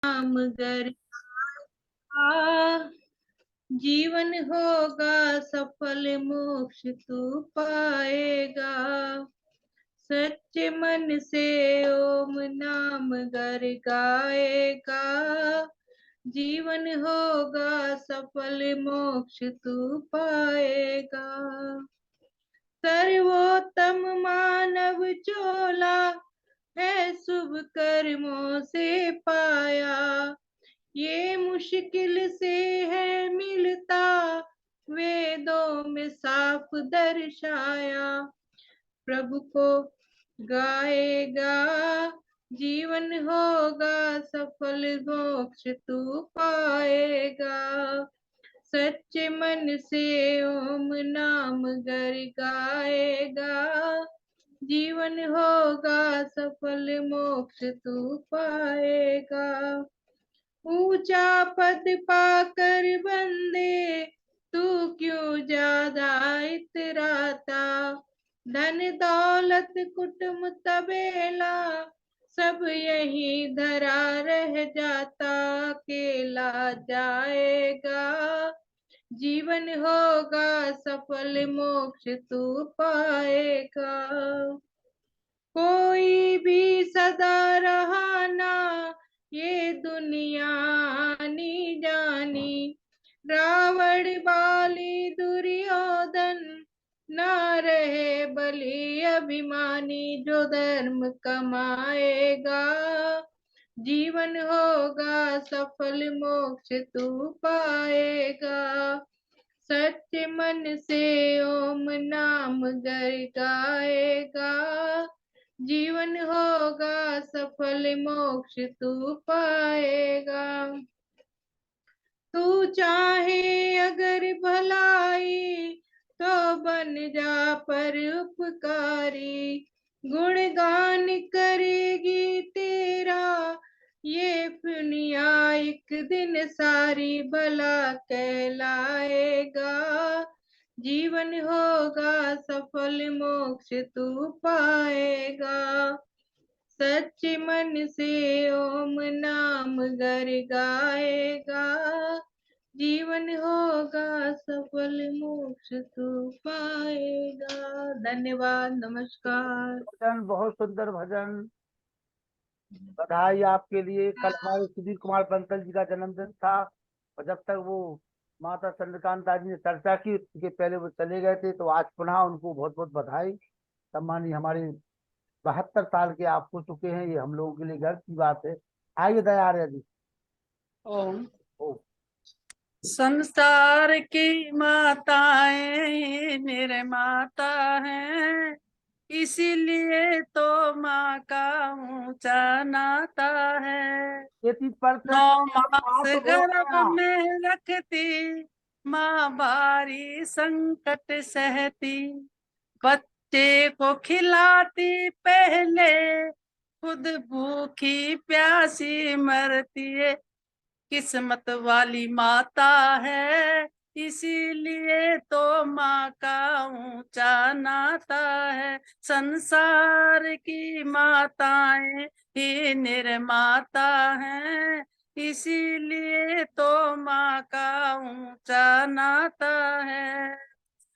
नाम गर जीवन होगा सफल, मोक्ष तू पाएगा। सच्चे मन से ओम नाम गर गाएगा, जीवन होगा सफल, मोक्ष तू पाएगा। सर्वोत्तम मानव चोला है, शुभ कर्मों से पाया। ये मुश्किल से है मिलता, वेदों में साफ दर्शाया। प्रभु को गाएगा, जीवन होगा सफल, मोक्ष तू पाएगा। सच्चे मन से ओम नाम गर गाएगा, जीवन होगा सफल, मोक्ष तू पाएगा। ऊंचा पद पाकर बंदे तू क्यों ज्यादा इतराता। धन दौलत कुटुंब तबेला सब यही धरा रह जाता। अकेला जाएगा, जीवन होगा सफल, मोक्ष तू पाएगा। कोई भी सदा रहा ना, ये दुनिया आनी जानी। रावण बाली दुर्योधन ना रहे बलि अभिमानी। जो धर्म कमाएगा, जीवन होगा सफल, मोक्ष तू पाएगा। सच्चे मन से ओम नाम गर गाएगा, जीवन होगा सफल, मोक्ष तू पाएगा। तू चाहे अगर भलाई तो बन जा परोपकारी। गुणगान करेगी तेरा ये दुनिया एक दिन सारी। भला कहलाएगा, जीवन होगा सफल, मोक्ष तू पाएगा। सच्चे मन से ओम नाम गर गाएगा, जीवन होगा सफल, मोक्ष तू पाएगा। धन्यवाद, नमस्कार। भजन बहुत सुंदर भजन, बधाई आपके लिए। कल हमारे सुधीर कुमार बंसल जी का जन्मदिन था, और जब तक वो माता चंद्रकांता जी ने चर्चा की उसके पहले वो चले गए थे, तो आज पुनः उनको बहुत बहुत बधाई। सम्मानी हमारे 72 साल के आप हो चुके हैं, ये हम लोगों के लिए गर्व की बात है। आइए दयार्य जी। ओम। ओ संसार की माताएं निर्माता हैं, इसीलिए तो माँ का ऊंचा नाता है। 9 मास गर्भ में रखती माँ, भारी संकट सहती। बच्चे को खिलाती पहले, खुद भूखी प्यासी मरती है। किस्मत वाली माता है, इसीलिए तो माँ का ऊंचा नाता है। संसार की माताएं ही निर्माता हैं, इसीलिए तो माँ का ऊंचा नाता है।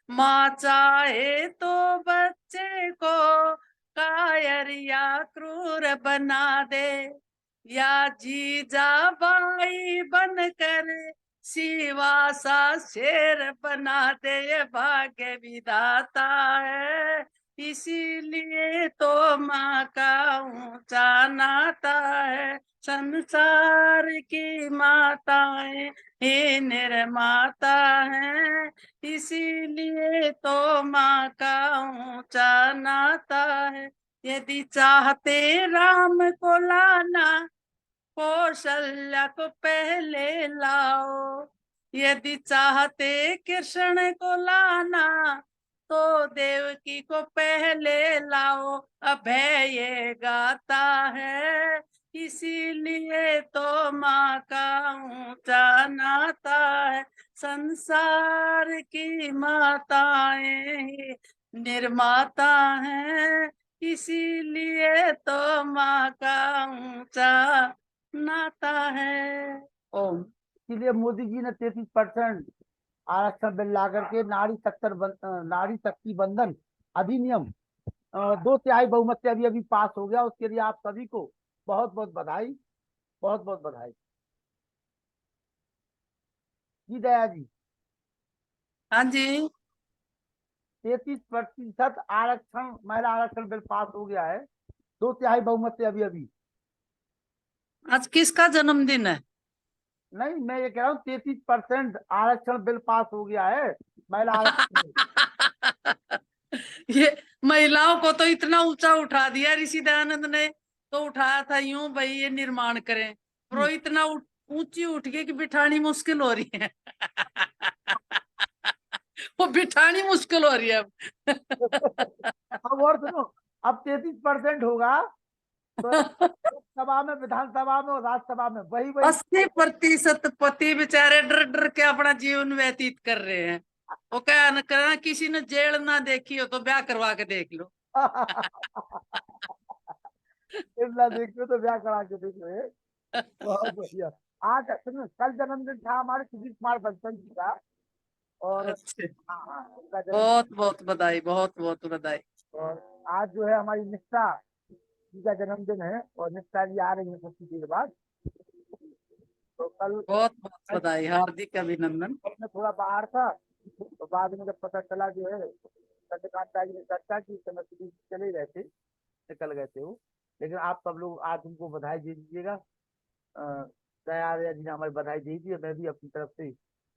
माँ चाहे तो बच्चे को कायर या क्रूर बना दे, या जीजा बाई बनकर शिवा सा शेर बना दे। ये भाग्य विधाता है, इसीलिए तो माँ का ऊंचा नाता है। संसार की माताएं ही निर्माता हैं, इसीलिए तो माँ का ऊंचा नाता है। यदि चाहते राम को लाना, कौशल्या को पहले लाओ। यदि चाहते कृष्ण को लाना, तो देवकी को पहले लाओ। अभय ये गाता है, इसीलिए तो माँ का ऊंचा नाता है। संसार की माताएं ही निर्माता हैं, इसीलिए तो माँ का ऊंचा नाता है। ओम। इसीलिए मोदी जी ने 33% आरक्षण बिल ला करके नारी शक्ति बंधन अधिनियम 2/3 बहुमत से अभी अभी पास हो गया। उसके लिए आप सभी को बहुत बहुत बधाई, बहुत बहुत बधाई। जी दया जी, हाँ जी। 33% आरक्षण, महिला आरक्षण बिल पास हो गया है 2/3 बहुमत से अभी अभी। आज किसका जन्मदिन है? नहीं, मैं ये कह रहा हूँ 33% आरक्षण बिल पास हो गया है, महिला आरक्षण बिल। ये महिलाओं को तो इतना ऊंचा उठा दिया ऋषि दयानंद ने, तो उठाया था यूं भाई ये निर्माण करें, पर वो इतना ऊंची उठ गई कि बिठानी मुश्किल हो रही है। वो बिठानी मुश्किल हो रही है अब। अब और सुनो, अब 33% होगा तो सभा में, विधानसभा में और राज्यसभा में वही वही 80% पति बेचारे डर डर के अपना जीवन व्यतीत कर रहे हैं। वो क्या न करना, किसी ने जेल ना देखी हो तो ब्याह करवा के देख लो। शिमला देखते तो ब्याह करा के देख रहे हैं। बहुत बढ़िया। आज सुनो, कल जन्मदिन था हमारे सुधीर कुमार बंसल जी का, और अच्छा, हाँ, उनका जन्म। बहुत बहुत बधाई, बहुत बहुत बधाई। और आज जो है हमारी निष्ठा जी का जन्मदिन है, और निष्ठा जी आ रही है कुछ देर बाद। तो कल बहुत बहुत बधाई, हार्दिक अभिनंदन। मैं थोड़ा बाहर था, तो बाद में जब पता चला जो है, चंद्रकांता जी ने चर्चा की, तो मैं सुधीर जी चले गए थे, निकल गए थे वो। लेकिन आप सब लोग आज उनको बधाई दे दीजिएगा। दया जी ने हमारी बधाई दी थी, मैं भी अपनी तरफ से,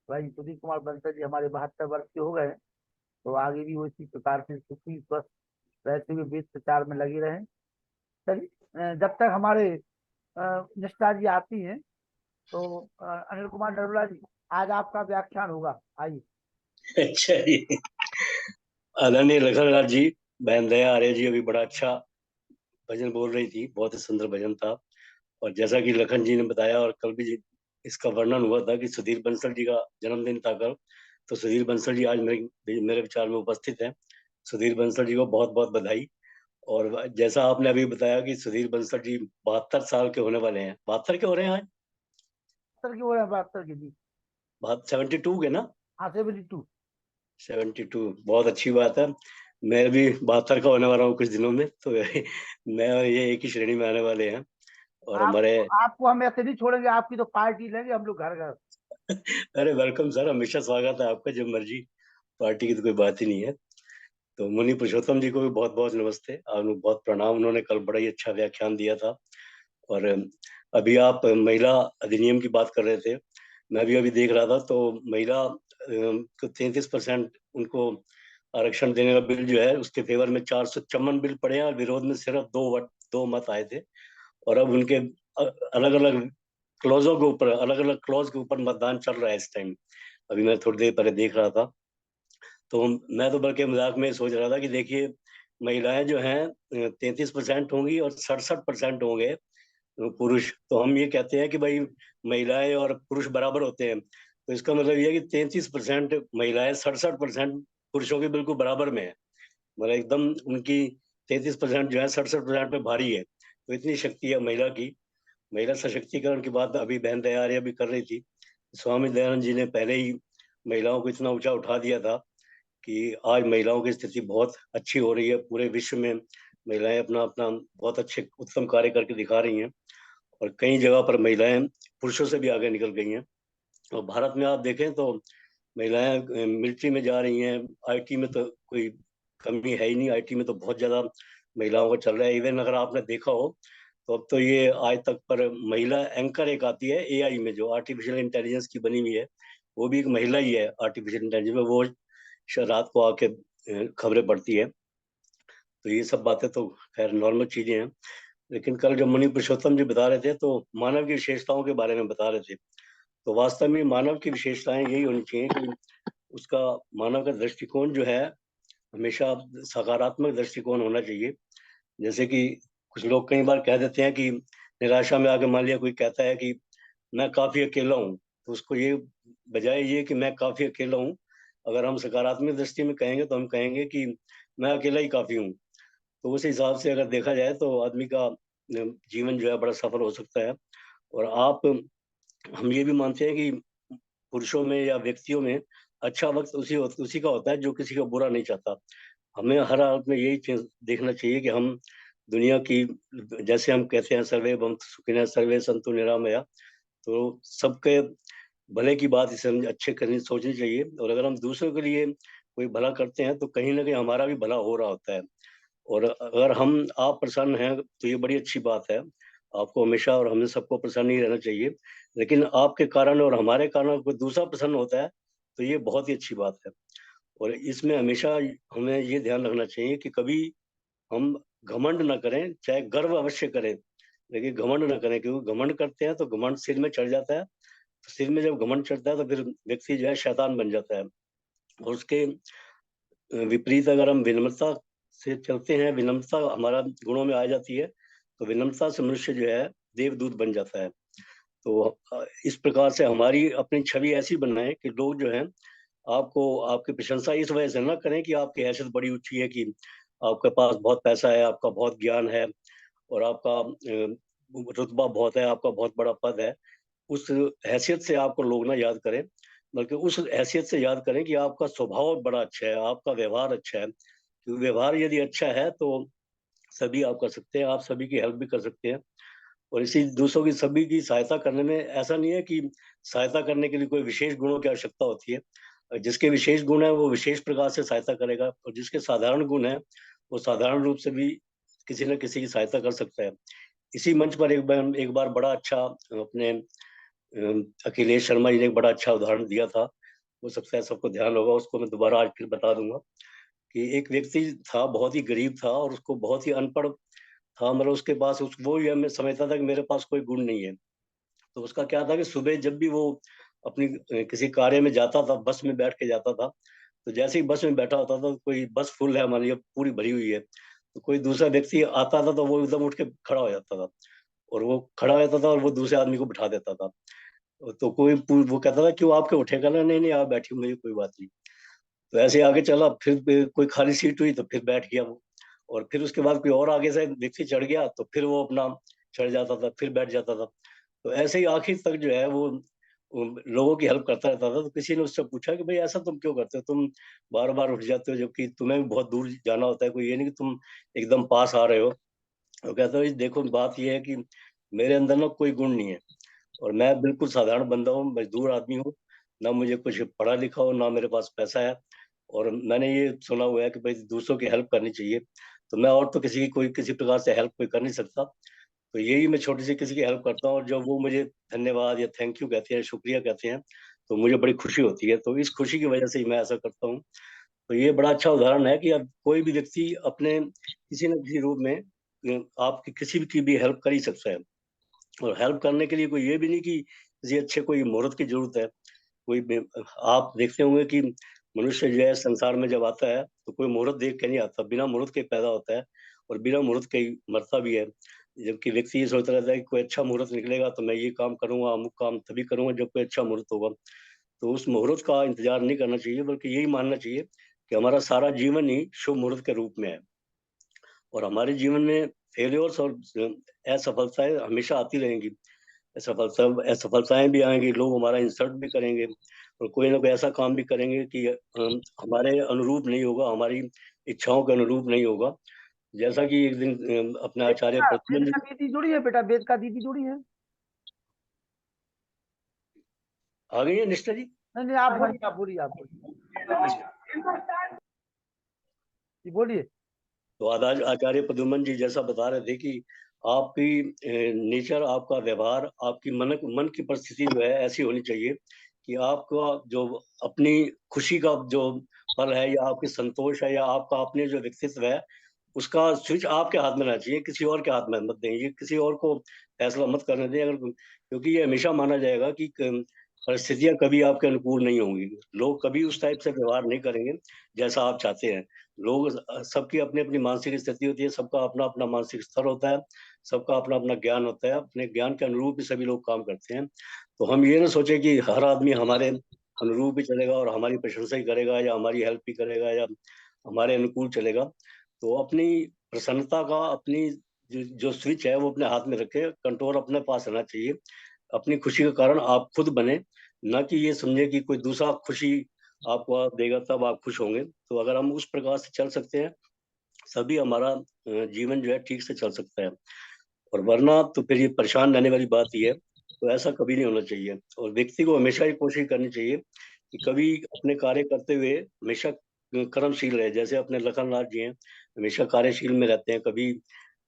भाई सुधीर कुमार बंसल जी हमारे 72 वर्ष के हो गए हैं, तो आगे भी वो इसी प्रकार से सुखी स्वस्थ रहते हुए वेद प्रचार में लगे रहे। चलिए, जब तक हमारे निष्ठा जी आती हैं, तो अनिल कुमार नरोला जी, आज आपका व्याख्यान होगा, आइए। अच्छा जी, आदरणीय लखनलाल जी, बहन दया आर्य जी अभी बड़ा अच्छा भजन बोल रही थी, बहुत ही सुंदर भजन था। और जैसा कि लखन जी ने बताया, और कल भी इसका वर्णन हुआ था कि सुधीर बंसल जी का जन्मदिन था कल, तो सुधीर बंसल जी आज मेरे विचार में उपस्थित हैं। सुधीर बंसल जी को बहुत बहुत बधाई। और जैसा आपने अभी बताया कि सुधीर बंसल जी 72 साल के होने वाले हैं, 72 के हो रहे हैं आज, 72 की हो रहे हैं, 72 की जी। 72 के ना? हाँ, 72। 72, बहुत अच्छी बात है। मैं भी 72 का होने वाला हूँ कुछ दिनों में, तो मैं और ये एक ही श्रेणी में आने वाले हैं। और हमारे आपको हम ऐसे नहीं छोड़ेंगे, आपकी तो पार्टी लेंगे हम लोग घर घर। अरे वेलकम सर, हमेशा स्वागत है आपका, जब मर्जी। पार्टी की तो कोई बात ही नहीं है। तो मुनि पुरुषोत्तम जी को भी बहुत बहुत नमस्ते, आपको बहुत प्रणाम। उन्होंने कल बड़ा ही अच्छा व्याख्यान दिया था। और अभी आप महिला अधिनियम की बात कर रहे थे, मैं भी अभी देख रहा था, तो महिला को 33% उनको आरक्षण देने का बिल जो है, उसके फेवर में 454 बिल पड़े हैं, और विरोध में सिर्फ 2 मत आए थे। और अब उनके अलग अलग क्लॉजों के ऊपर, अलग अलग क्लॉज के ऊपर मतदान चल रहा है इस टाइम। अभी मैं थोड़ी देर पहले देख रहा था, तो मैं तो बल्कि मजाक में सोच रहा था कि देखिए, महिलाएं जो हैं 33% होंगी और 67% होंगे पुरुष। तो हम ये कहते हैं कि भाई महिलाएं और पुरुष बराबर होते हैं, तो इसका मतलब ये है कि 33% महिलाएं 67% पुरुषों के बिल्कुल बराबर में है। मतलब एकदम उनकी 33% जो है 67% पे भारी है। तो इतनी शक्ति है महिला की। महिला सशक्तिकरण की बात अभी बहन दयारिया भी कर रही थी। स्वामी दयानंद जी ने पहले ही महिलाओं को इतना ऊंचा उठा दिया था कि आज महिलाओं की स्थिति बहुत अच्छी हो रही है। पूरे विश्व में महिलाएं अपना अपना बहुत अच्छे उत्तम कार्य करके दिखा रही हैं, और कई जगह पर महिलाएं पुरुषों से भी आगे निकल गई हैं। और भारत में आप देखें तो महिलाएं मिलिट्री में जा रही हैं, आईटी में तो कोई कमी है ही नहीं, आईटी में तो बहुत ज्यादा महिलाओं का चल रहा है। इवन अगर आपने देखा हो तो अब तो ये आज तक पर महिला एंकर एक आती है एआई में, जो आर्टिफिशियल इंटेलिजेंस की बनी हुई है, वो भी एक महिला ही है आर्टिफिशियल इंटेलिजेंस में। वो शायद रात को आके खबरें पढ़ती है। तो ये सब बातें तो खैर नॉर्मल चीजें हैं। लेकिन कल जब मुनि पुरुषोत्तम जी बता रहे थे, तो मानव की विशेषताओं के बारे में बता रहे थे। तो वास्तव में मानव की विशेषताएं यही होनी चाहिए कि उसका, मानव का दृष्टिकोण जो है हमेशा सकारात्मक दृष्टिकोण होना चाहिए। जैसे कि कुछ लोग कई बार कह देते हैं कि निराशा में आके मान लिया कोई कहता है कि मैं काफी अकेला हूँ, तो उसको ये, बजाय ये कि मैं काफी अकेला हूँ, अगर हम सकारात्मक दृष्टि में कहेंगे तो हम कहेंगे कि मैं अकेला ही काफी हूँ। तो उस हिसाब से अगर देखा जाए तो आदमी का जीवन जो है बड़ा सफल हो सकता है। और हम ये भी मानते हैं कि पुरुषों में या व्यक्तियों में अच्छा वक्त उसी का होता है जो किसी का बुरा नहीं चाहता। हमें हर हालत में यही चीज देखना चाहिए कि हम दुनिया की, जैसे हम कहते हैं सर्वे भवन्तु सुखिनः सर्वे सन्तु निरामया, तो सबके भले की बात इसे हम अच्छे करनी सोचनी चाहिए। और अगर हम दूसरों के लिए कोई भला करते हैं तो कहीं ना कहीं हमारा भी भला हो रहा होता है। और अगर आप प्रसन्न हैं तो ये बड़ी अच्छी बात है। आपको हमेशा और हमें सबको प्रसन्न ही रहना चाहिए, लेकिन आपके कारण और हमारे कारण कोई दूसरा प्रसन्न होता है तो ये बहुत ही अच्छी बात है। और इसमें हमेशा हमें ये ध्यान रखना चाहिए कि कभी हम घमंड ना करें, चाहे गर्व अवश्य करें, लेकिन घमंड ना करें, क्योंकि घमंड करते हैं तो घमंड सिर में चढ़ जाता है। तो सिर में जब घमंड चढ़ता है तो फिर व्यक्ति जो है शैतान बन जाता है। और उसके विपरीत अगर हम विनम्रता से चलते हैं, विनम्रता हमारा गुणों में आ जाती है, तो विनम्रता से मनुष्य जो है देवदूत बन जाता है। तो इस प्रकार से हमारी अपनी छवि ऐसी बनाए कि लोग जो हैं आपको, आपकी प्रशंसा इस वजह से ना करें कि आपकी हैसियत बड़ी ऊंची है, कि आपके पास बहुत पैसा है, आपका बहुत ज्ञान है और आपका रुतबा बहुत है, आपका बहुत बड़ा पद है। उस हैसियत से आपको लोग ना याद करें, बल्कि उस हैसियत से याद करें कि आपका स्वभाव बड़ा अच्छा है, आपका व्यवहार अच्छा है। क्योंकि व्यवहार यदि अच्छा है तो सभी आप कर सकते हैं, आप सभी की हेल्प भी कर सकते हैं। और इसी दूसरों की सभी की सहायता करने में ऐसा नहीं है कि सहायता करने के लिए कोई विशेष गुणों की आवश्यकता होती है। जिसके विशेष गुण है वो विशेष प्रकार से सहायता करेगा, और जिसके साधारण गुण है वो साधारण रूप से भी किसी न किसी की सहायता कर सकता है। इसी मंच पर एक बार बड़ा अच्छा अपने अखिलेश शर्मा जी ने एक बड़ा अच्छा उदाहरण दिया था। हो सकता है सबको ध्यान होगा, उसको मैं दोबारा आज फिर बता दूंगा। कि एक व्यक्ति था, बहुत ही गरीब था और उसको बहुत ही अनपढ़ था, मतलब उसके पास वो ये मैं समझता था कि मेरे पास कोई गुण नहीं है। तो उसका क्या था कि सुबह जब भी वो अपनी किसी कार्य में जाता था, बस में बैठ के जाता था, तो जैसे ही बस में बैठा होता था, कोई बस फुल है मान लीजिए, पूरी भरी हुई है, तो कोई दूसरा व्यक्ति आता था तो वो एकदम उठ के खड़ा हो जाता था, और वो खड़ा हो जाता था और वो दूसरे आदमी को बिठा देता था। तो वो कहता था क्यों, आपके उठेगा ना? नहीं नहीं, आप बैठी मुझे कोई बात नहीं। तो ऐसे आगे चला, फिर कोई खाली सीट हुई तो फिर बैठ गया वो। और फिर उसके बाद कोई और आगे से व्यक्ति चढ़ गया तो फिर वो अपना चढ़ जाता था, फिर बैठ जाता था। तो ऐसे ही आखिर तक जो है वो लोगों की हेल्प करता रहता था। तो किसी ने उससे पूछा कि भाई ऐसा तुम क्यों करते हो, तुम बार बार उठ जाते हो जबकि तुम्हें भी बहुत दूर जाना होता है, कोई ये नहीं कि तुम एकदम पास आ रहे हो। तो कहता है देखो बात ये है कि मेरे अंदर ना कोई गुण नहीं है, और मैं बिल्कुल साधारण बंदा हूँ, मजदूर आदमी हूँ, ना मुझे कुछ पढ़ा लिखा हो, ना मेरे पास पैसा है। और मैंने ये सुना हुआ है कि भाई दूसरों की हेल्प करनी चाहिए, तो मैं और तो किसी की कोई किसी प्रकार से हेल्प कोई कर नहीं सकता। तो यही मैं छोटी सी किसी की हेल्प करता हूँ, और जब वो मुझे धन्यवाद या थैंक यू कहते हैं, शुक्रिया कहते हैं, तो मुझे बड़ी खुशी होती है। तो इस खुशी की वजह से ही मैं ऐसा करता हूँ। तो ये बड़ा अच्छा उदाहरण है कि अब कोई भी व्यक्ति अपने किसी न किसी रूप में आपकी किसी की भी हेल्प कर ही सकता है। और हेल्प करने के लिए कोई ये भी नहीं कि किसी अच्छे कोई मुहूर्त की जरूरत है। आप देखते होंगे कि मनुष्य जो है संसार में जब आता है तो कोई मुहूर्त देख के नहीं आता, बिना मुहूर्त के पैदा होता है और बिना मुहूर्त के ही मरता भी है। जबकि व्यक्ति ये सोचता रहता है कि कोई अच्छा मुहूर्त निकलेगा तो मैं ये काम करूंगा, अमुक काम तभी करूंगा जब कोई अच्छा मुहूर्त होगा। तो उस मुहूर्त का इंतजार नहीं करना चाहिए, बल्कि यही मानना चाहिए कि हमारा सारा जीवन ही शुभ मुहूर्त के रूप में है। और हमारे जीवन में फेलियर्स और असफलताएं हमेशा आती रहेंगी। असफलताएं भी आएंगी, लोग हमारा इंसल्ट भी करेंगे, और कोई ना कोई ऐसा काम भी करेंगे कि हमारे अनुरूप नहीं होगा, हमारी इच्छाओं के अनुरूप नहीं होगा। जैसा कि एक दिन अपने आचार्य वेद प्रद्युम्न का दीदी जुड़ी है बेटा, वेद का दीदी जुड़ी है। आ गई है निष्ठा जी। नहीं नहीं, आप बोलिए, आप बोलिए, आप बोलिए, जी बोलिए। तो आज आचार्य प्रद्युम्न जी जैसा बता रहे थे कि आपकी नेचर, आपका व्यवहार, आपकी मन की परिस्थिति जो है ऐसी होनी चाहिए कि आपका जो अपनी खुशी का जो पल है, या आपकी संतोष है, या आपका अपने जो व्यक्तित्व है, उसका स्विच आपके हाथ में रहना चाहिए, किसी और के हाथ में मत दें। ये किसी और को फैसला मत करने दें, अगर क्योंकि ये हमेशा माना जाएगा कि परिस्थितियां कभी आपके अनुकूल नहीं होंगी। लोग कभी उस टाइप से व्यवहार नहीं करेंगे जैसा आप चाहते हैं। लोग सबकी अपनी अपनी मानसिक स्थिति होती है, सबका अपना अपना मानसिक स्तर होता है, सबका अपना अपना ज्ञान होता है, अपने ज्ञान के अनुरूप ही सभी लोग काम करते हैं। तो हम ये ना सोचे कि हर आदमी हमारे अनुरूप ही चलेगा और हमारी प्रशंसा ही करेगा, या हमारी हेल्प ही करेगा, या हमारे अनुकूल चलेगा। तो अपनी प्रसन्नता का, अपनी जो स्विच है वो अपने हाथ में रखे, कंट्रोल अपने पास रहना चाहिए। अपनी खुशी का कारण आप खुद बने, ना कि ये समझे कि कोई दूसरा खुशी आपको देगा तब आप खुश होंगे। तो अगर हम उस प्रकार से चल सकते हैं, सभी हमारा जीवन जो है ठीक से चल सकता है। और वरना तो फिर ये परेशान रहने वाली बात ही है। तो ऐसा कभी नहीं होना चाहिए, और व्यक्ति को हमेशा ये कोशिश करनी चाहिए कि कभी अपने कार्य करते हुए हमेशा कर्मशील रहे। जैसे अपने लखन लाल जी हैं, हमेशा कार्यशील में रहते हैं। कभी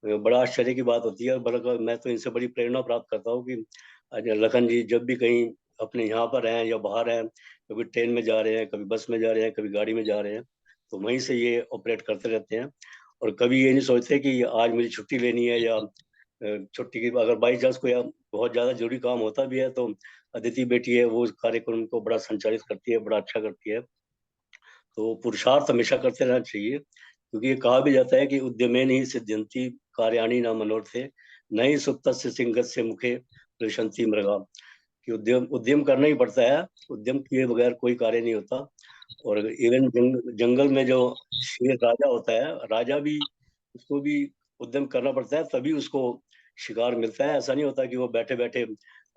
बड़ा आश्चर्य की बात होती है, बल्कि मैं तो इनसे बड़ी प्रेरणा प्राप्त करता हूँ कि आज लखन जी जब भी कहीं अपने यहाँ पर हैं या बाहर हैं, कभी ट्रेन में जा रहे हैं, कभी बस में जा रहे हैं, कभी गाड़ी में जा रहे हैं, तो वहीं से ये ऑपरेट करते रहते हैं। और कभी ये नहीं सोचते कि आज मुझे छुट्टी लेनी है, या छुट्टी की अगर बाई चांस कोई बहुत ज्यादा जरूरी काम होता भी है, तो अदिति बेटी है वो उस कार्यक्रम को बड़ा संचालित करती है, बड़ा अच्छा करती है। तो पुरुषार्थ हमेशा करते रहना चाहिए, क्योंकि ये कहा भी जाता है कि उद्यमेन ही सिद्ध्यन्ति कार्याणि न मनोरथे, न ही सुप्तस्य सिंहस्य मुखे प्रविशन्ति मृगा। कि उद्यम उद्यम करना ही पड़ता है, उद्यम किए बगैर कोई कार्य नहीं होता। और इवन जंगल में जो शेर राजा होता है, राजा भी, उसको भी उद्यम करना पड़ता है, तभी उसको शिकार मिलता है। ऐसा नहीं होता कि वो बैठे बैठे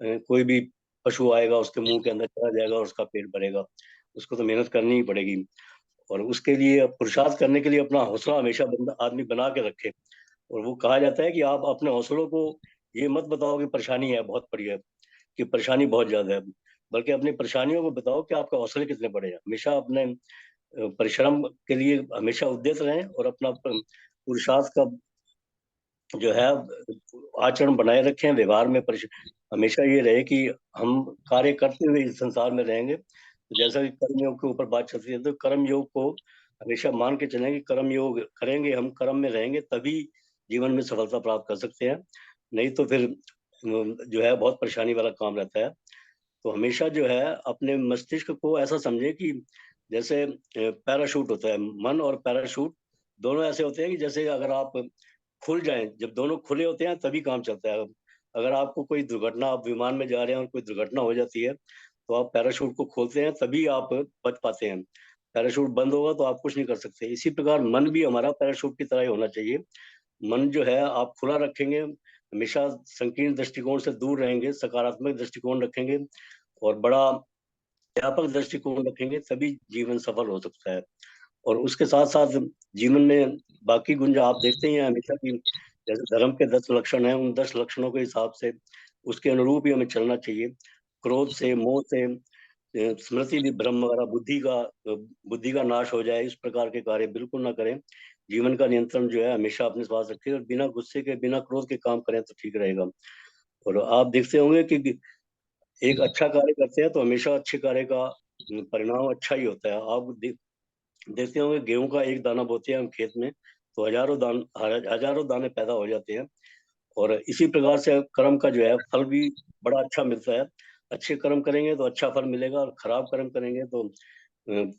कोई भी पशु आएगा उसके मुंह के अंदर चला जाएगा और उसका पेट भरेगा। उसको तो मेहनत करनी ही पड़ेगी। और उसके लिए पुरुषार्थ करने के लिए अपना हौसला हमेशा बंदा आदमी बना के रखे। और वो कहा जाता है कि आप अपने हौसलों को ये मत बताओ कि परेशानी है बहुत बड़ी है, कि परेशानी बहुत ज्यादा है, बल्कि अपनी परेशानियों को बताओ कि आपके हौसले कितने बड़े हैं। हमेशा अपने परिश्रम के लिए हमेशा उद्यत रहें, और अपना पुरुषार्थ का जो है आचरण बनाए रखें। व्यवहार में हमेशा ये रहे कि हम कार्य करते हुए इस संसार में रहेंगे। तो जैसा कि कर्मयोग के ऊपर बात चलती है, तो कर्म योग को हमेशा मान के चलेंगे। कर्म योग करेंगे, हम कर्म में रहेंगे, तभी जीवन में सफलता प्राप्त कर सकते हैं। नहीं तो फिर जो है बहुत परेशानी वाला काम रहता है। तो हमेशा जो है अपने मस्तिष्क को ऐसा समझे कि जैसे पैराशूट होता है, मन और पैराशूट दोनों ऐसे होते हैं कि जैसे अगर आप खुल जाएं, जब दोनों खुले होते हैं तभी काम चलता है। अगर आपको कोई दुर्घटना, आप विमान में जा रहे हैं और कोई दुर्घटना हो जाती है, तो आप पैराशूट को खोलते हैं तभी आप बच पाते हैं। पैराशूट बंद होगा तो आप कुछ नहीं कर सकते। इसी प्रकार मन भी हमारा पैराशूट की तरह ही होना चाहिए। मन जो है आप खुला रखेंगे, हमेशा संकीर्ण दृष्टिकोण से दूर रहेंगे, सकारात्मक दृष्टिकोण रखेंगे और बड़ा व्यापक दृष्टिकोण रखेंगे, तभी जीवन सफल हो सकता है। और उसके साथ साथ जीवन में बाकी गुण जो आप देखते ही हैं हमेशा की, जैसे धर्म के 10 लक्षण हैं, उन 10 लक्षणों के हिसाब से उसके अनुरूप ही हमें चलना चाहिए। क्रोध से, मोह से, स्मृति विभ्रम वगैरह, बुद्धि का नाश हो जाए, इस प्रकार के कार्य बिल्कुल ना करें। जीवन का नियंत्रण जो है हमेशा अपने पास रखें, और बिना गुस्से के, बिना क्रोध के काम करें तो ठीक रहेगा। और आप देखते होंगे कि एक अच्छा कार्य करते हैं तो हमेशा अच्छे कार्य का परिणाम अच्छा ही होता है। आप देखते होंगे गेहूं का एक दाना बोते हैं हम खेत में, तो हजारों दाने पैदा हो जाते हैं। और इसी प्रकार से कर्म का जो है फल भी बड़ा अच्छा मिलता है। अच्छे कर्म करेंगे तो अच्छा फल मिलेगा, और खराब कर्म करेंगे तो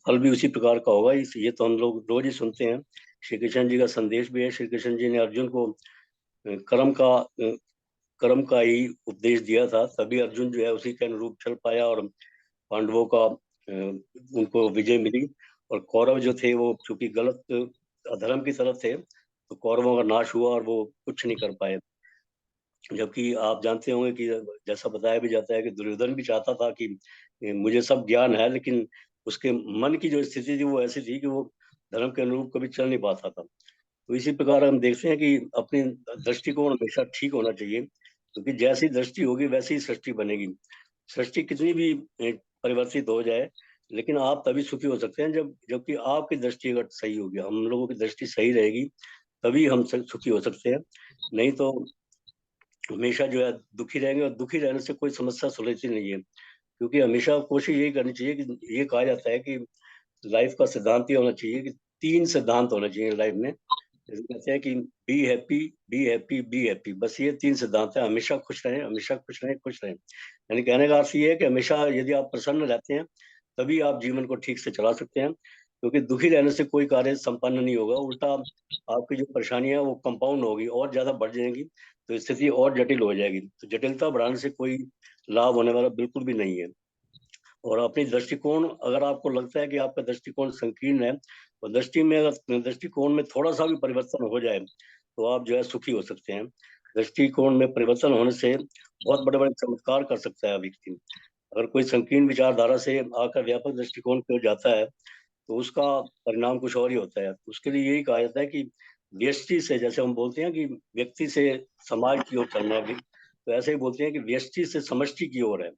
फल भी उसी प्रकार का होगा। इस ये तो हम लोग रोज ही सुनते हैं। श्री कृष्ण जी का संदेश भी है। श्री कृष्ण जी ने अर्जुन को कर्म का कर्म का ही उपदेश दिया था, तभी अर्जुन जो है उसी के अनुरूप चल पाया, और पांडवों का उनको विजय मिली। और कौरव जो थे वो चूंकि गलत अधर्म की तरफ थे, तो कौरवों का नाश हुआ और वो कुछ नहीं कर पाए। जबकि आप जानते होंगे कि जैसा बताया भी जाता है कि दुर्योधन भी चाहता था कि मुझे सब ज्ञान है, लेकिन उसके मन की जो स्थिति थी वो ऐसी थी कि वो धर्म के अनुरूप कभी चल नहीं पाता था। तो इसी प्रकार हम देखते हैं कि अपनी दृष्टिकोण हमेशा ठीक होना चाहिए, क्योंकि जैसी दृष्टि होगी वैसी ही सृष्टि बनेगी। सृष्टि कितनी भी परिवर्तित हो जाए, लेकिन आप तभी सुखी हो सकते हैं जबकि आपकी दृष्टि अगर सही होगी, हम लोगों की दृष्टि सही रहेगी, तभी हम सुखी हो सकते हैं। नहीं तो हमेशा जो है दुखी रहेंगे, और दुखी रहने से कोई समस्या सुलझती नहीं है। क्योंकि हमेशा कोशिश यही करनी चाहिए कि, ये कहा जाता है कि लाइफ का सिद्धांत ये होना चाहिए कि 3 सिद्धांत होने चाहिए लाइफ में। जैसे कहते हैं कि be happy, be happy, be happy, बस ये 3 सिद्धांत है। हमेशा खुश रहें, हमेशा खुश रहें, खुश रहें। यानी कहने का अर्थ ये है कि हमेशा यदि आप प्रसन्न रहते हैं, तभी आप जीवन को ठीक से चला सकते हैं। क्योंकि दुखी रहने से कोई कार्य संपन्न नहीं होगा, उल्टा आपकी जो परेशानी है वो कंपाउंड होगी, और ज्यादा बढ़ जाएगी, तो स्थिति और जटिल हो जाएगी। तो जटिलता बढ़ाने से कोई लाभ होने वाला बिल्कुल भी नहीं है। और अपनी दृष्टिकोण, अगर आपको लगता है कि आपका दृष्टिकोण संकीर्ण है, तो दृष्टिकोण में थोड़ा सा भी परिवर्तन हो जाए, तो आप जो है सुखी हो सकते हैं। दृष्टिकोण में परिवर्तन होने से बहुत बड़े बड़े चमत्कार कर सकता है व्यक्ति। अगर कोई संकीर्ण विचारधारा से आकर व्यापक दृष्टिकोण की ओर जाता है तो उसका परिणाम कुछ और ही होता है। उसके लिए यही कहा जाता है कि व्यष्टि से, जैसे हम बोलते हैं कि व्यक्ति से समाज की ओर चलना है, तो ऐसे ही बोलते हैं कि व्यष्टि से समष्टि की ओर है।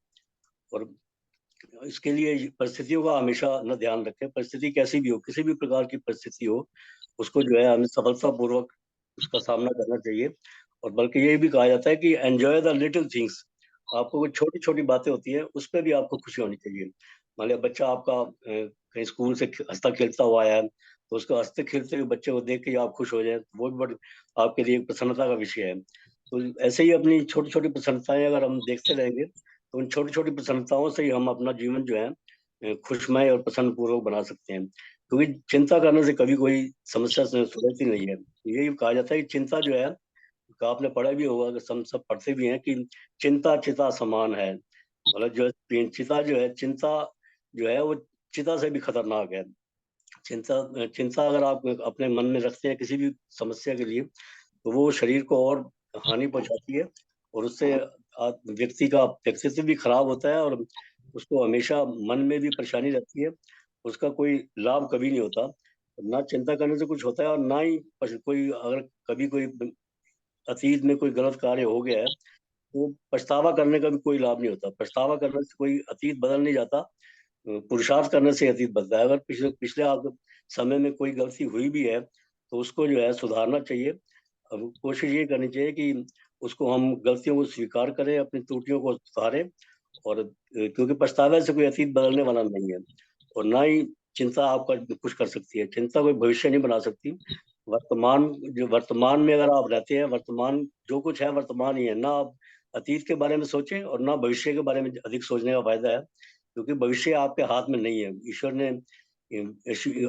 और इसके लिए परिस्थितियों का हमेशा न ध्यान रखें। परिस्थिति कैसी भी हो, किसी भी प्रकार की परिस्थिति हो, उसको जो है हमें सफलतापूर्वक उसका सामना करना चाहिए। और बल्कि ये भी कहा जाता है कि एंजॉय द लिटिल थिंग्स। आपको कुछ छोटी छोटी बातें होती है, उस पर भी आपको खुशी होनी चाहिए। मान लिया बच्चा आपका कहीं स्कूल से हंसता खेलता हुआ आया है, तो उसको हंसते खेलते हुए बच्चे को देख के आप खुश हो जाए, वो भी बड़ी आपके लिए एक प्रसन्नता का विषय है। तो ऐसे ही अपनी छोटी छोटी प्रसन्नताएं अगर हम देखते रहेंगे तो उन छोटी छोटी प्रसन्नताओं से ही हम अपना जीवन जो है खुशमय और प्रसन्न पूर्वक बना सकते हैं। क्योंकि चिंता करने से कभी कोई समस्या सुलझती नहीं है। यही कहा जाता है कि चिंता जो है, का आपने पढ़ा भी होगा, कि हम सब पढ़ते भी हैं कि चिंता चिता समान है। मतलब जो है चिता जो है, चिंता जो है वो चिता से भी खतरनाक है। चिंता चिंता अगर आप अपने मन में रखते हैं किसी भी समस्या के लिए, तो वो शरीर को और हानि पहुंचाती है, और उससे व्यक्ति का व्यक्तित्व भी खराब होता है, और उसको हमेशा मन में भी परेशानी रहती है। उसका कोई लाभ कभी नहीं होता। ना चिंता करने से कुछ होता है, और ना ही कोई अगर कभी कोई अतीत में कोई गलत कार्य हो गया है तो पछतावा करने का भी कोई लाभ नहीं होता। पछतावा करने से कोई अतीत बदल नहीं जाता। पुरुषार्थ करने से अतीत बदलता है। अगर पिछले पिछले समय में कोई गलती हुई भी है तो उसको जो है सुधारना चाहिए। अब कोशिश ये करनी चाहिए कि उसको हम गलतियों को स्वीकार करें, अपनी त्रुटियों को सुधारें। और क्योंकि पछतावे से कोई अतीत बदलने वाला नहीं है, और ना ही चिंता आपका कुछ कर सकती है। चिंता कोई भविष्य नहीं बना सकती। वर्तमान, जो वर्तमान में अगर आप रहते हैं, वर्तमान जो कुछ है वर्तमान ही है। ना आप अतीत के बारे में सोचें और ना भविष्य के बारे में अधिक सोचने का फायदा है, क्योंकि भविष्य आपके हाथ में नहीं है। ईश्वर ने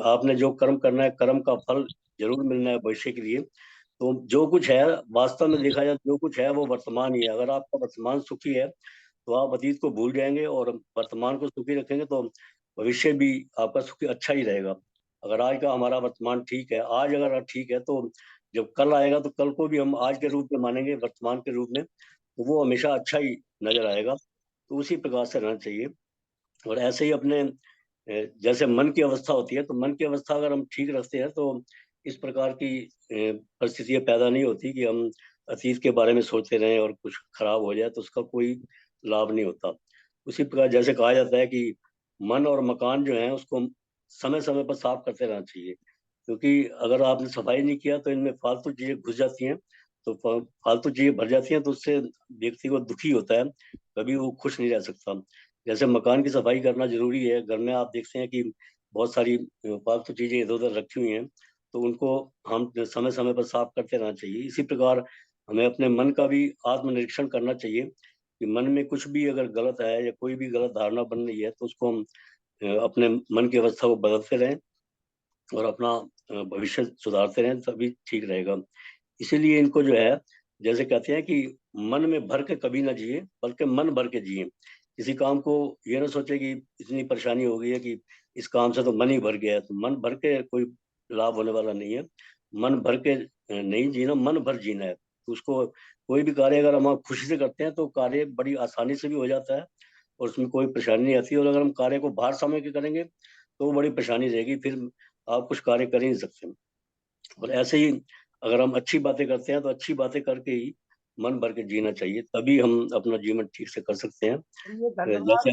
आपने जो कर्म करना है, कर्म का फल जरूर मिलना है भविष्य के लिए। तो जो कुछ है, वास्तव में देखा जाए जो कुछ है वो वर्तमान ही है। अगर आपका वर्तमान सुखी है तो आप अतीत को भूल जाएंगे, और वर्तमान को सुखी रखेंगे तो भविष्य भी आपका सुखी अच्छा ही रहेगा। अगर आज का हमारा वर्तमान ठीक है, आज अगर ठीक है, तो जब कल आएगा तो कल को भी हम आज के रूप में मानेंगे, वर्तमान के रूप में, तो वो हमेशा अच्छा ही नजर आएगा। तो उसी प्रकार से रहना चाहिए। और ऐसे ही अपने जैसे मन की अवस्था होती है, तो मन की अवस्था अगर हम ठीक रखते हैं तो इस प्रकार की परिस्थितियां पैदा नहीं होती कि हम अतीत के बारे में सोचते रहें और कुछ खराब हो जाए, तो उसका कोई लाभ नहीं होता। उसी प्रकार जैसे कहा जाता है कि मन और मकान जो है उसको समय समय पर साफ करते रहना चाहिए। क्योंकि अगर आपने सफाई नहीं किया तो इनमें फालतू चीजें घुस जाती हैं, तो फालतू चीजें भर जाती हैं, तो उससे व्यक्ति को दुखी होता है, कभी वो खुश नहीं रह सकता। जैसे मकान की सफाई करना जरूरी है। घर में आप देखते हैं कि बहुत सारी फालतू चीजें इधर उधर रखी हुई हैं, तो उनको हम समय समय पर साफ करते रहना चाहिए। इसी प्रकार हमें अपने मन का भी आत्मनिरीक्षण करना चाहिए कि मन में कुछ भी अगर गलत है या कोई भी गलत धारणा बन रही है, तो उसको हम अपने मन की अवस्था को बदलते रहें और अपना भविष्य सुधारते रहें, तभी ठीक रहेगा। इसीलिए इनको जो है, जैसे कहते हैं कि मन में भर के कभी ना जिए, बल्कि मन भर के जिए। किसी काम को ये ना सोचे कि इतनी परेशानी हो गई है कि इस काम से तो मन ही भर गया है। तो मन भर के कोई लाभ होने वाला नहीं है। मन भर के नहीं जीना, मन भर जीना है। तो उसको कोई भी कार्य अगर हम खुशी से करते हैं तो कार्य बड़ी आसानी से भी हो जाता है, और उसमें कोई परेशानी नहीं आती। और अगर हम कार्य को बाहर समय के करेंगे तो वो बड़ी परेशानी रहेगी, फिर आप कुछ कार्य कर ही नहीं सकते। और ऐसे ही अगर हम अच्छी बातें करते हैं तो अच्छी बातें करके ही मन भर के जीना चाहिए, तभी हम अपना जीवन ठीक से कर सकते हैं। ये धन्यवाद। जैसे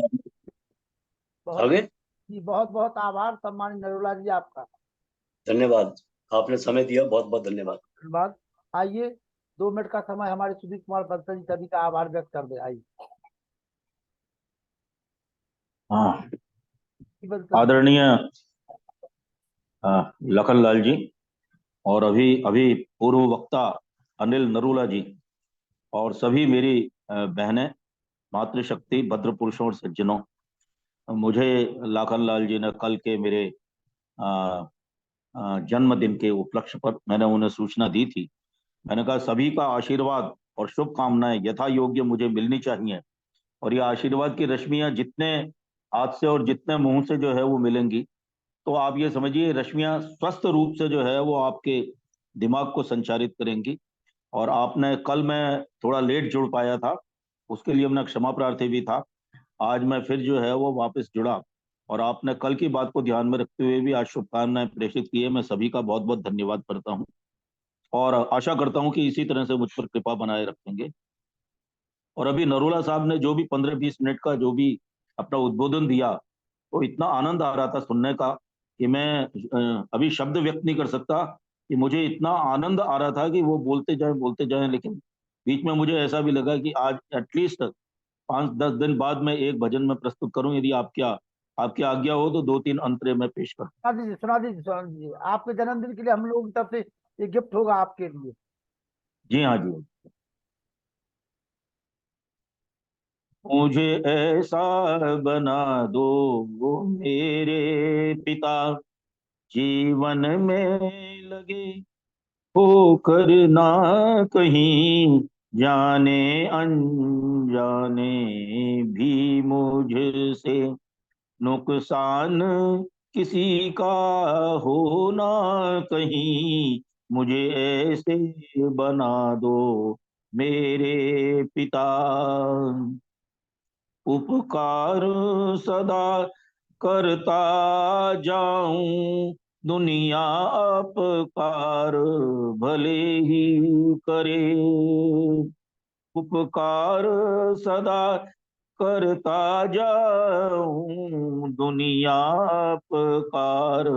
बहुत आगे, जी, बहुत बहुत आभार सम्मानित नरूला जी आपका। धन्यवाद, आपने समय दिया, बहुत बहुत धन्यवाद। धन्यवाद। आइए 2 मिनट का समय हमारे सुदीप कुमार बंसल जी सभी का आभार व्यक्त कर दे। आइए हाँ, बंसल आदरणीय लखन लाल जी, और अभी पूर्व वक्ता अनिल नरूला जी, और सभी मेरी बहनें, मातृशक्ति, भद्र पुरुषों और सज्जनों। मुझे लखन लाल जी ने कल के मेरे जन्मदिन के उपलक्ष्य पर मैंने उन्हें सूचना दी थी। मैंने कहा सभी का आशीर्वाद और शुभकामनाएं यथा योग्य मुझे मिलनी चाहिए, और ये आशीर्वाद की रश्मियां जितने हाथ से और जितने मुंह से जो है वो मिलेंगी, तो आप ये समझिए रश्मियां स्वस्थ रूप से जो है वो आपके दिमाग को संचारित करेंगी। और आपने कल, मैं थोड़ा लेट जुड़ पाया था, उसके लिए मैं क्षमा प्रार्थी भी था। आज मैं फिर जो है वो वापस जुड़ा, और आपने कल की बात को ध्यान में रखते हुए भी आज शुभकामनाएं प्रेषित की है। मैं सभी का बहुत बहुत धन्यवाद करता हूं, और आशा करता हूं कि इसी तरह से मुझ पर कृपा बनाए रखेंगे। और अभी नरोला साहब ने जो भी 15-20 मिनट का जो भी अपना उद्बोधन दिया, तो इतना आनंद आ रहा था सुनने का कि मैं अभी शब्द व्यक्त नहीं कर सकता, कि मुझे इतना आनंद आ रहा था कि वो बोलते जाएं। लेकिन बीच में मुझे ऐसा भी लगा कि आज एटलीस्ट 5-10 दिन बाद मैं एक भजन में प्रस्तुत करूं, यदि आपकी आज्ञा हो तो 2-3 अंतरे में पेश करूं। सुना दीजिए, आपके जन्मदिन के लिए हम लोगों की तरफ से ये गिफ्ट होगा आपके लिए। जी हाँ जी। मुझे ऐसा बना दो वो मेरे पिता, जीवन में लगे होकर ना कहीं, जाने अनजाने भी मुझसे नुकसान किसी का हो ना कहीं। मुझे ऐसे बना दो मेरे पिता, उपकार सदा करता जाऊं, दुनिया अपकार भले ही करे। उपकार सदा करता जाऊं, दुनिया अपकार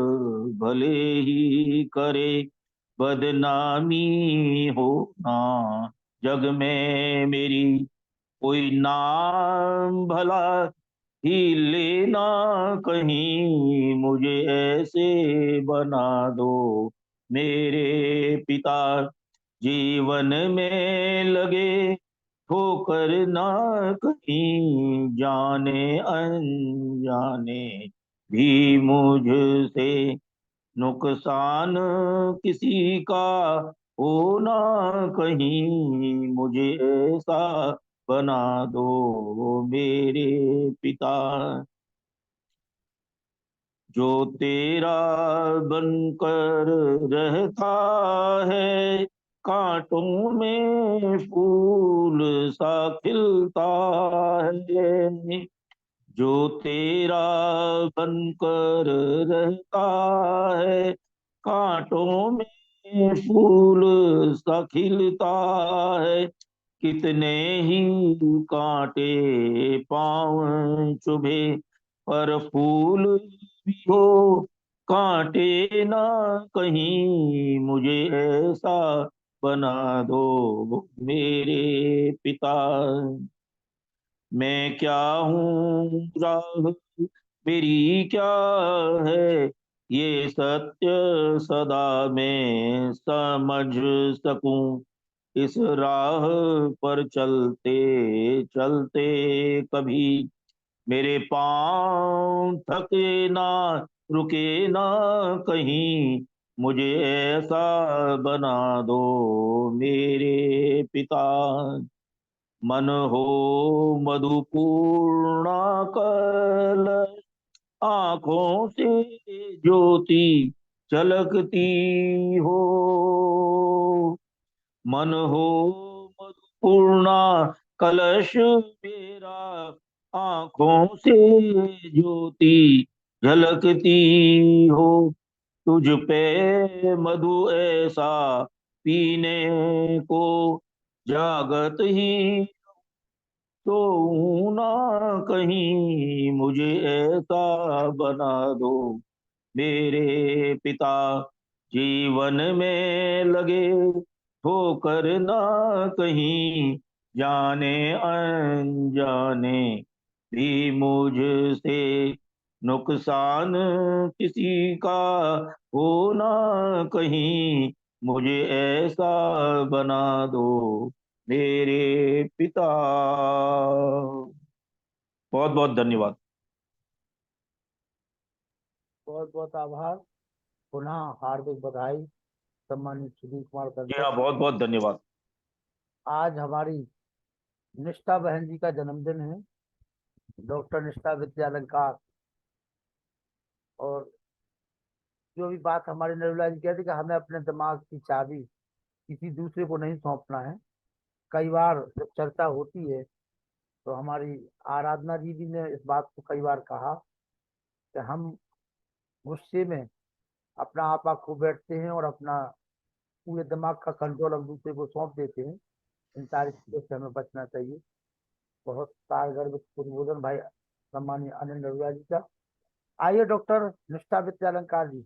भले ही करे। बदनामी हो ना जग में मेरी, कोई नाम भला ही लेना कहीं। मुझे ऐसे बना दो मेरे पिता, जीवन में लगे ठोकर ना कहीं, जाने अनजाने भी मुझसे नुकसान किसी का हो ना कहीं। मुझे ऐसा बना दो मेरे पिता, जो तेरा बनकर रहता है, कांटों में फूल सा खिलता है। जो तेरा बनकर रहता है, कांटों में फूल सा खिलता है। कितने ही कांटे पाँव चुभे, पर फूल भी हो कांटे ना कहीं। मुझे ऐसा बना दो मेरे पिता, मैं क्या हूँ राह मेरी क्या है, ये सत्य सदा मैं समझ सकूं। इस राह पर चलते चलते कभी मेरे पाँव थके ना, रुके ना कहीं। मुझे ऐसा बना दो मेरे पिता, मन हो मधुपूर्णा कल, आंखों से ज्योति झलकती हो। मन हो मधुपूर्णा कलश मेरा, आंखों से ज्योति झलकती हो। तुझ पे मधु ऐसा पीने को, जागत ही तो ना कहीं। मुझे ऐसा बना दो मेरे पिता, जीवन में लगे ठोकर ना कहीं, जाने अनजाने भी मुझसे नुकसान किसी का हो ना कहीं। मुझे ऐसा बना दो मेरे पिता। बहुत बहुत धन्यवाद। बहुत बहुत आभार। पुनः हार्दिक बधाई सम्मानित सुधीर कुमार जी बंसल। हाँ, बहुत बहुत धन्यवाद। आज हमारी निष्ठा बहन जी का जन्मदिन है, डॉक्टर निष्ठा विद्यालंकार। और जो भी बात हमारे नरूला जी कहते कि हमें अपने दिमाग की चाबी किसी दूसरे को नहीं सौंपना है। कई बार जब चर्चा होती है तो हमारी आराधना जी भी ने इस बात को कई बार कहा कि हम गुस्से में अपना आपा खो बैठते हैं और अपना पूरे दिमाग का कंट्रोल हम दूसरे को सौंप देते हैं। इन सारी चीजों से हमें बचना चाहिए। बहुत कारगर उद्बोधन भाई सम्मानीय अनिल नरूला जी का। आइए डॉक्टर निष्ठा विद्यालंकार जी।